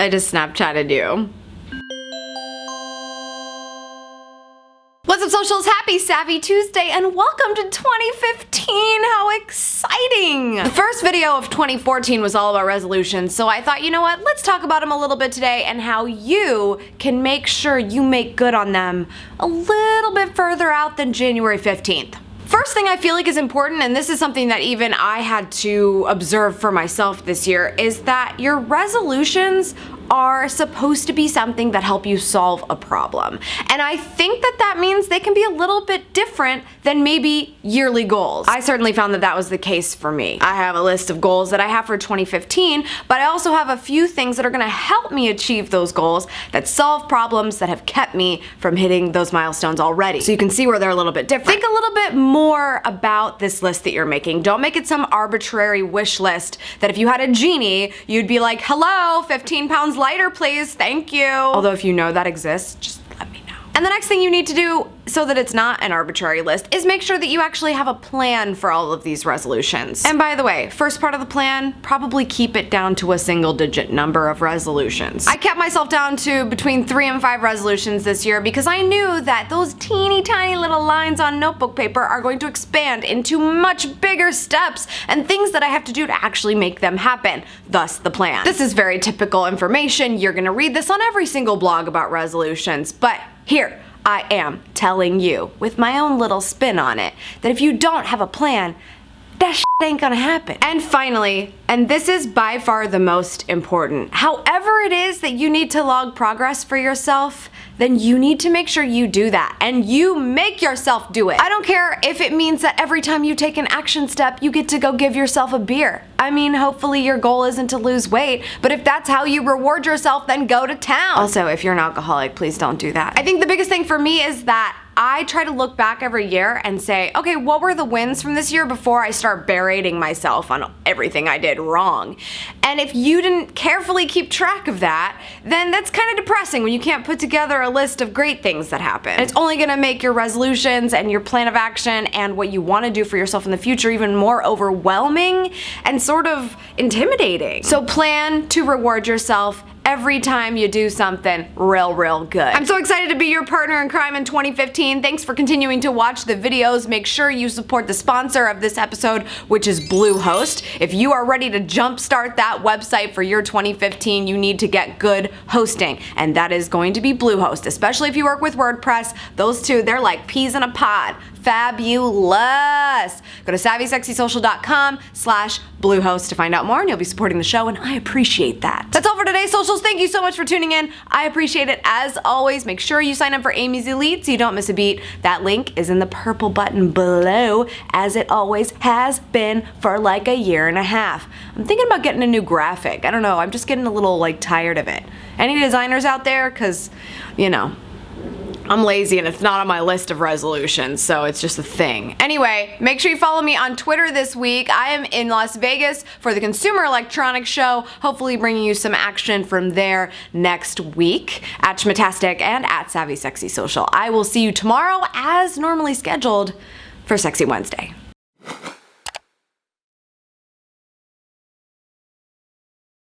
I just Snapchatted you. What's up, socials? Happy Savvy Tuesday and welcome to 2015. How exciting! The first video of 2014 was all about resolutions, so I thought, you know what, let's talk about them a little bit today and how you can make sure you make good on them a little bit further out than January 15th. First thing I feel like is important, and this is something that even I had to observe for myself this year, is that your resolutions are supposed to be something that help you solve a problem. And I think that that means they can be a little bit different than maybe yearly goals. I certainly found that that was the case for me. I have a list of goals that I have for 2015, but I also have a few things that are gonna help me achieve those goals that solve problems that have kept me from hitting those milestones already. So you can see where they're a little bit different. Think a little bit more about this list that you're making. Don't make it some arbitrary wish list that if you had a genie, you'd be like, hello, 15 pounds lighter, please, thank you. Although if you know that exists, just let me know. And the next thing you need to do so that it's not an arbitrary list is make sure that you actually have a plan for all of these resolutions. And by the way, first part of the plan, probably keep it down to a single digit number of resolutions. I kept myself down to between 3 and 5 resolutions this year because I knew that those teeny tiny little lines on notebook paper are going to expand into much bigger steps and things that I have to do to actually make them happen, thus the plan. This is very typical information. You're gonna read this on every single blog about resolutions, but here, I am telling you, with my own little spin on it, that if you don't have a plan, that shit ain't gonna happen. And finally, and this is by far the most important, however it is that you need to log progress for yourself, then you need to make sure you do that, and you make yourself do it. I don't care if it means that every time you take an action step, you get to go give yourself a beer. I mean, hopefully your goal isn't to lose weight, but if that's how you reward yourself, then go to town. Also, if you're an alcoholic, please don't do that. I think the biggest thing for me is that I try to look back every year and say, okay, what were the wins from this year before I start berating myself on everything I did wrong? And if you didn't carefully keep track of that, then that's kind of depressing when you can't put together a list of great things that happen. And it's only gonna make your resolutions and your plan of action and what you wanna do for yourself in the future even more overwhelming and sort of intimidating. So plan to reward yourself every time you do something real good. I'm so excited to be your partner in crime in 2015. Thanks for continuing to watch the videos. Make sure you support the sponsor of this episode, which is Bluehost. If you are ready to jumpstart that website for your 2015, you need to get good hosting, and that is going to be Bluehost, especially if you work with WordPress. Those two, they're like peas in a pod. Fabulous! Go to savvysexysocial.com/Bluehost to find out more, and you'll be supporting the show, and I appreciate that. That's all for today, socials. Thank you so much for tuning in. I appreciate it as always. Make sure you sign up for Amy's Elite so you don't miss a beat. That link is in the purple button below, as it always has been for like a year and a half. I'm thinking about getting a new graphic. I don't know, I'm just getting a little like tired of it. Any designers out there? Cause, you know, I'm lazy and it's not on my list of resolutions, so it's just a thing. Anyway, make sure you follow me on Twitter this week. I am in Las Vegas for the Consumer Electronics Show, hopefully bringing you some action from there next week at Schmittastic and at Savvy Sexy Social. I will see you tomorrow as normally scheduled for Sexy Wednesday.